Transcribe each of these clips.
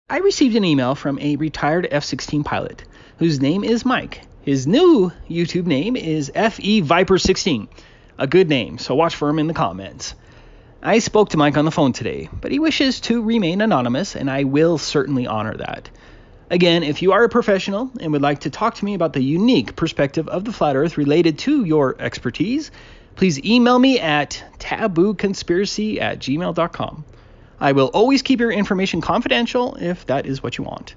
I received an email from a retired F-16 pilot whose name is Mike. His new YouTube name is FE Viper 16. A good name, so watch for him in the comments. I spoke to Mike on the phone today, but he wishes to remain anonymous, and I will certainly honor that. Again, if you are a professional and would like to talk to me about the unique perspective of the flat earth related to your expertise, please email me at tabooconspiracy@gmail.com. I will always keep your information confidential if that is what you want.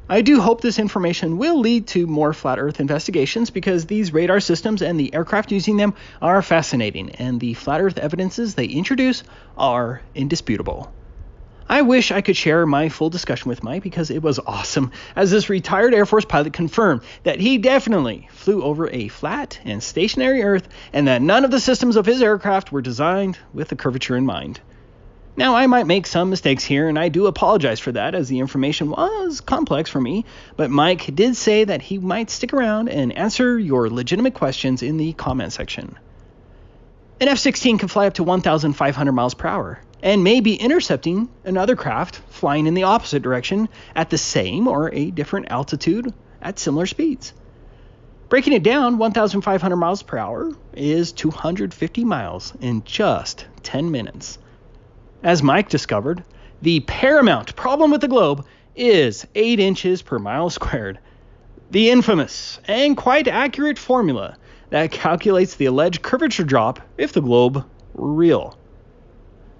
I do hope this information will lead to more flat earth investigations because these radar systems and the aircraft using them are fascinating, and the flat earth evidences they introduce are indisputable. I wish I could share my full discussion with Mike because it was awesome, as this retired Air Force pilot confirmed that he definitely flew over a flat and stationary Earth and that none of the systems of his aircraft were designed with the curvature in mind. Now, I might make some mistakes here, and I do apologize for that, as the information was complex for me, but Mike did say that he might stick around and answer your legitimate questions in the comment section. An F-16 can fly up to 1,500 miles per hour, and may be intercepting another craft flying in the opposite direction at the same or a different altitude at similar speeds. Breaking it down, 1,500 miles per hour is 250 miles in just 10 minutes. As Mike discovered, the paramount problem with the globe is 8 inches per mile squared. The infamous and quite accurate formula that calculates the alleged curvature drop if the globe were real.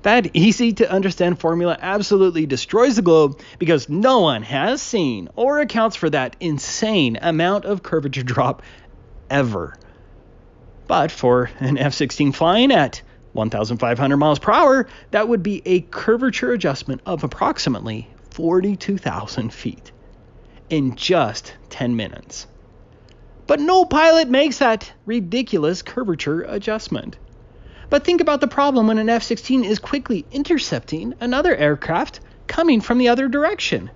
That easy to understand formula absolutely destroys the globe because no one has seen or accounts for that insane amount of curvature drop ever. But for an F-16 flying at 1,500 miles per hour, that would be a curvature adjustment of approximately 42,000 feet in just 10 minutes. But no pilot makes that ridiculous curvature adjustment. But think about the problem when an F-16 is quickly intercepting another aircraft coming from the other direction.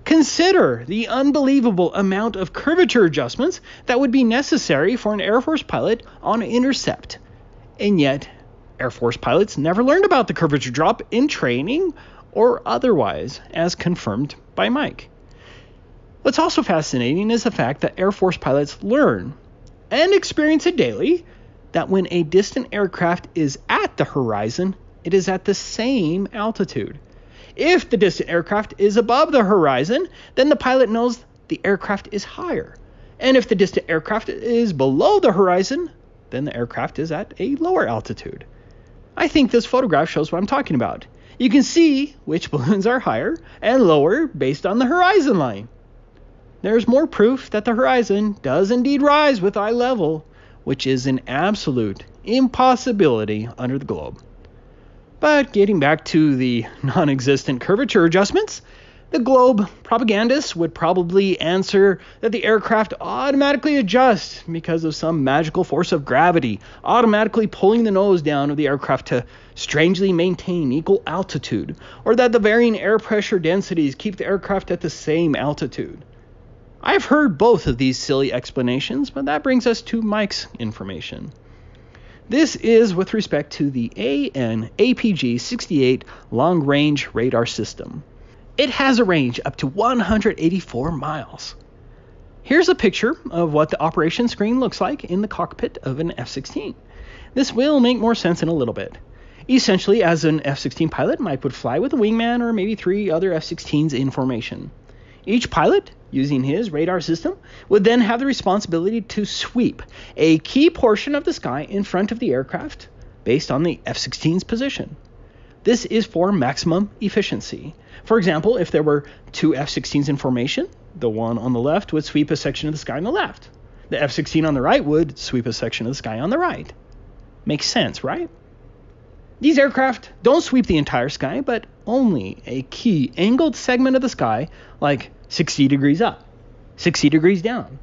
Consider the unbelievable amount of curvature adjustments that would be necessary for an Air Force pilot on intercept. And yet, Air Force pilots never learned about the curvature drop in training or otherwise, as confirmed by Mike. What's also fascinating is the fact that Air Force pilots learn and experience it daily that when a distant aircraft is at the horizon, it is at the same altitude. If the distant aircraft is above the horizon, then the pilot knows the aircraft is higher. And if the distant aircraft is below the horizon, then the aircraft is at a lower altitude. I think this photograph shows what I'm talking about. You can see which balloons are higher and lower based on the horizon line. There's more proof that the horizon does indeed rise with eye level, which is an absolute impossibility under the globe. But getting back to the non-existent curvature adjustments, the globe propagandists would probably answer that the aircraft automatically adjusts because of some magical force of gravity, automatically pulling the nose down of the aircraft to strangely maintain equal altitude, or that the varying air pressure densities keep the aircraft at the same altitude. I've heard both of these silly explanations, but that brings us to Mike's information. This is with respect to the AN/APG-68 long-range radar system. It has a range up to 184 miles. Here's a picture of what the operation screen looks like in the cockpit of an F-16. This will make more sense in a little bit. Essentially, as an F-16 pilot, Mike would fly with a wingman or maybe 3 other F-16s in formation. Each pilot, using his radar system, would then have the responsibility to sweep a key portion of the sky in front of the aircraft based on the F-16's position. This is for maximum efficiency. For example, if there were 2 F-16s in formation, the one on the left would sweep a section of the sky on the left. The F-16 on the right would sweep a section of the sky on the right. Makes sense, right? These aircraft don't sweep the entire sky, but only a key angled segment of the sky, like 60 degrees up, 60 degrees down,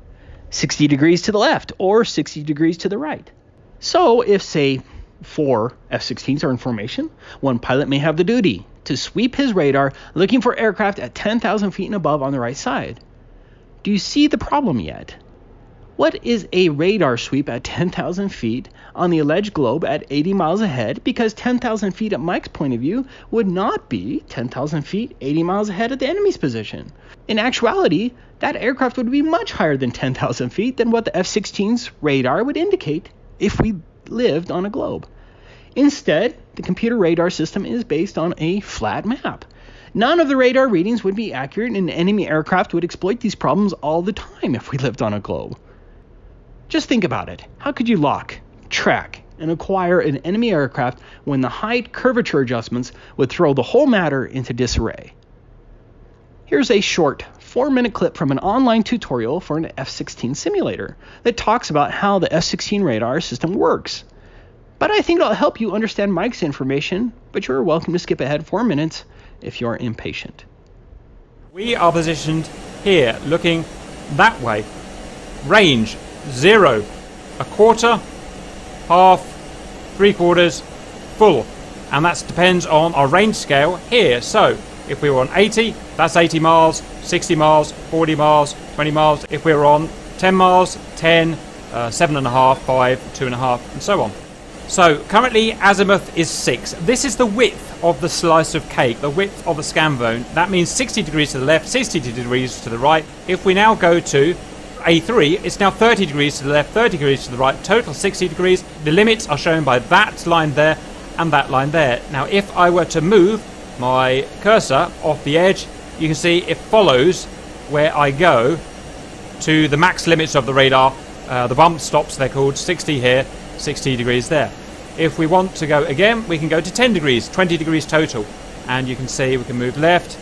60 degrees to the left, or 60 degrees to the right. So if, say, 4 F-16s are in formation, one pilot may have the duty to sweep his radar looking for aircraft at 10,000 feet and above on the right side. Do you see the problem yet? What is a radar sweep at 10,000 feet on the alleged globe at 80 miles ahead? Because 10,000 feet at Mike's point of view would not be 10,000 feet 80 miles ahead at the enemy's position. In actuality, that aircraft would be much higher than 10,000 feet than what the F-16's radar would indicate if we lived on a globe. Instead, the computer radar system is based on a flat map. None of the radar readings would be accurate, and enemy aircraft would exploit these problems all the time if we lived on a globe. Just think about it. How could you lock, track, and acquire an enemy aircraft when the height curvature adjustments would throw the whole matter into disarray? Here's a short 4-minute clip from an online tutorial for an F-16 simulator that talks about how the F-16 radar system works. But I think it'll help you understand Mike's information, but you're welcome to skip ahead 4 minutes if you're impatient. We are positioned here, looking that way. Range 0, a quarter, half, 3/4, full, and that depends on our range scale here. So if we were on 80, that's 80 miles, 60 miles, 40 miles, 20 miles. If we were on 10 miles, 10, 7.5, 5, 2.5, and so on. So currently azimuth is 6. This is the width of the slice of cake, the width of the scan zone. That means 60 degrees to the left, 60 degrees to the right. If we now go to A3, it's now 30 degrees to the left, 30 degrees to the right, total 60 degrees. The limits are shown by that line there and that line there. Now if I were to move my cursor off the edge, you can see it follows where I go to the max limits of the radar. The bump stops, they're called, 60 here, 60 degrees there. If we want to go again, we can go to 10 degrees, 20 degrees total. And you can see we can move left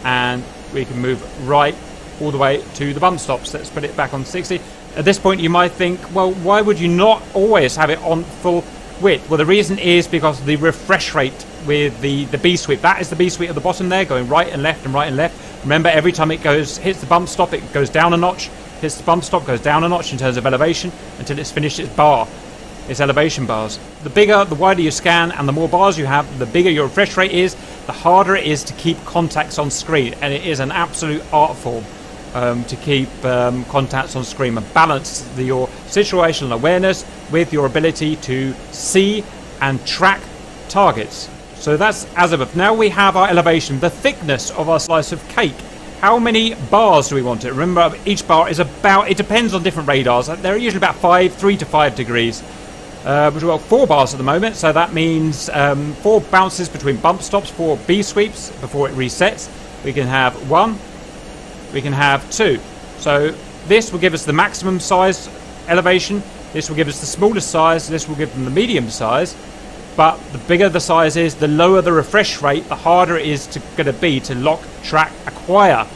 and we can move right all the way to the bump stops. Let's put it back on 60. At this point you might think, well, why would you not always have it on full width? Well, the reason is because of the refresh rate with the B sweep. That is the B sweep at the bottom there, going right and left and right and left. Remember, every time it hits the bump stop, it goes down a notch. Hits the bump stop, goes down a notch in terms of elevation until it's finished its elevation bars. The bigger, the wider you scan and the more bars you have, the bigger your refresh rate is, the harder it is to keep contacts on screen. And it is an absolute art form to keep contacts on screen and balance your situational awareness with your ability to see and track targets. So that's azimuth. Now we have our elevation, the thickness of our slice of cake. How many bars do we want it? Remember, each bar is about, it depends on different radars. They're usually about 3 to 5 degrees. We've got 4 bars at the moment, so that means 4 bounces between bump stops, 4 B sweeps before it resets. We can have 1, we can have 2. So this will give us the maximum size elevation, this will give us the smallest size, this will give them the medium size. But the bigger the size is, the lower the refresh rate, the harder it is going to be to lock, track, acquire,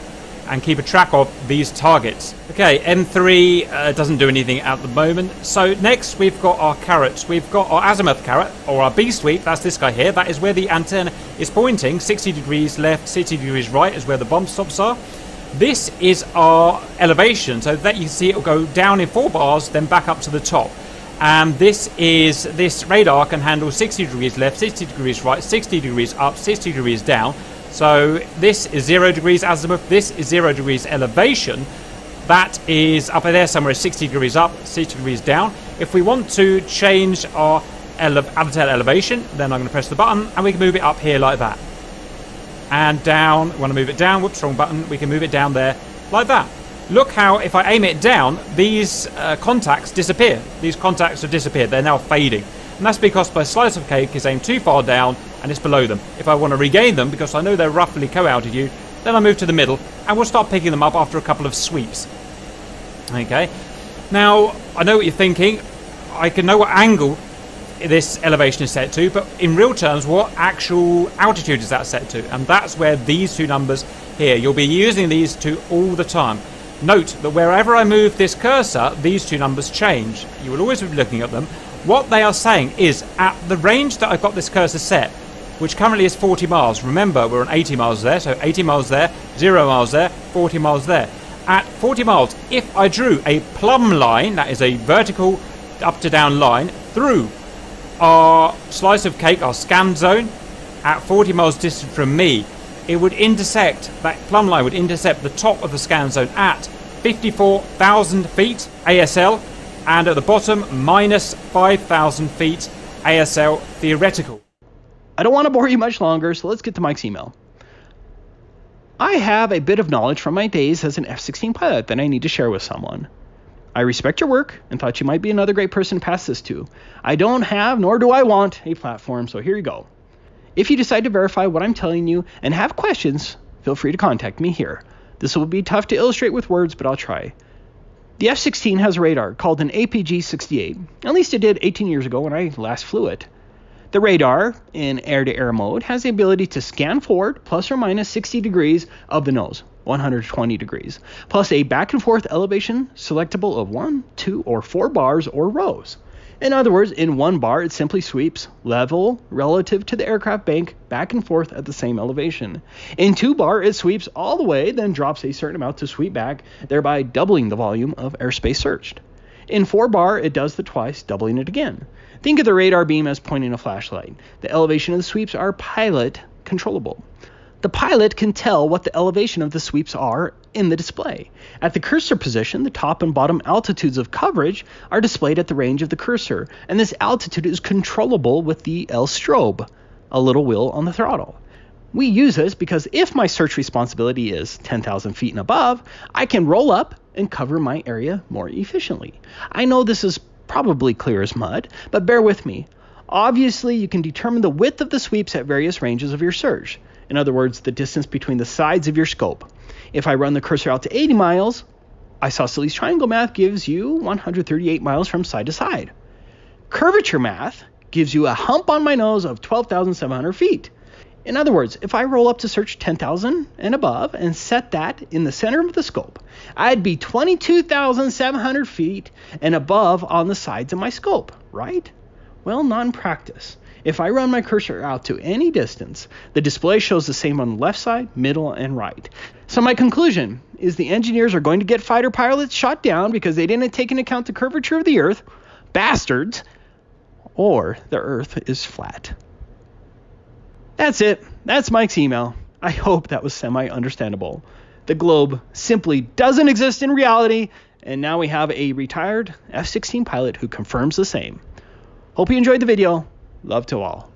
and keep a track of these targets. Okay, M3 doesn't do anything at the moment. So next we've got our carrots. We've got our azimuth carrot, or our B sweep. That's this guy here. That is where the antenna is pointing. 60 degrees left, 60 degrees right is where the bump stops are. This is our elevation, so that you can see it will go down in 4 bars, then back up to the top. And this radar can handle 60 degrees left, 60 degrees right, 60 degrees up, 60 degrees down. So this is 0 degrees azimuth, this is 0 degrees elevation. That is up there somewhere, 60 degrees up, 60 degrees down. If we want to change our Alcatel elevation, then I'm going to press the button and we can move it up here like that. And down, we want to move it down, whoops, wrong button, we can move it down there like that. Look how, if I aim it down, these contacts disappear. These contacts have disappeared. They're now fading. And that's because my slice of cake is aimed too far down and it's below them. If I want to regain them, because I know they're roughly co-altitude, then I move to the middle and we'll start picking them up after a couple of sweeps. Okay. Now, I know what you're thinking. I can know what angle this elevation is set to, but in real terms, what actual altitude is that set to? And that's where these 2 numbers here, you'll be using these 2 all the time. Note that wherever I move this cursor, these 2 numbers change. You will always be looking at them. What they are saying is, at the range that I've got this cursor set, which currently is 40 miles. Remember, we're on 80 miles there, so 80 miles there, 0 miles there, 40 miles there. At 40 miles, if I drew a plumb line, that is a vertical up to down line, through our slice of cake, our scan zone, at 40 miles distant from me, it would intersect, that plumb line would intersect the top of the scan zone at 54,000 feet ASL, and at the bottom, minus 5,000 feet ASL theoretical. I don't want to bore you much longer, so let's get to Mike's email. I have a bit of knowledge from my days as an F-16 pilot that I need to share with someone. I respect your work and thought you might be another great person to pass this to. I don't have, nor do I want, a platform, so here you go. If you decide to verify what I'm telling you and have questions, feel free to contact me here. This will be tough to illustrate with words, but I'll try. The F-16 has a radar called an APG-68. At least it did 18 years ago when I last flew it. The radar, in air-to-air mode, has the ability to scan forward plus or minus 60 degrees of the nose, 120 degrees, plus a back-and-forth elevation selectable of 1, 2, or 4 bars or rows. In other words, in 1 bar, it simply sweeps level relative to the aircraft bank back and forth at the same elevation. In 2 bar, it sweeps all the way, then drops a certain amount to sweep back, thereby doubling the volume of airspace searched. In 4 bar, it does the twice, doubling it again. Think of the radar beam as pointing a flashlight. The elevation of the sweeps are pilot controllable. The pilot can tell what the elevation of the sweeps are in the display. At the cursor position, the top and bottom altitudes of coverage are displayed at the range of the cursor, and this altitude is controllable with the L strobe, a little wheel on the throttle. We use this because if my search responsibility is 10,000 feet and above, I can roll up and cover my area more efficiently. I know this is probably clear as mud, but bear with me. Obviously, you can determine the width of the sweeps at various ranges of your search. In other words, the distance between the sides of your scope. If I run the cursor out to 80 miles, isosceles triangle math gives you 138 miles from side to side. Curvature math gives you a hump on my nose of 12,700 feet. In other words, if I roll up to search 10,000 and above and set that in the center of the scope, I'd be 22,700 feet and above on the sides of my scope, right? Well, not in practice. If I run my cursor out to any distance, the display shows the same on the left side, middle, and right. So my conclusion is the engineers are going to get fighter pilots shot down because they didn't take into account the curvature of the Earth, bastards, or the Earth is flat. That's it. That's Mike's email. I hope that was semi-understandable. The globe simply doesn't exist in reality, and now we have a retired F-16 pilot who confirms the same. Hope you enjoyed the video. Love to all.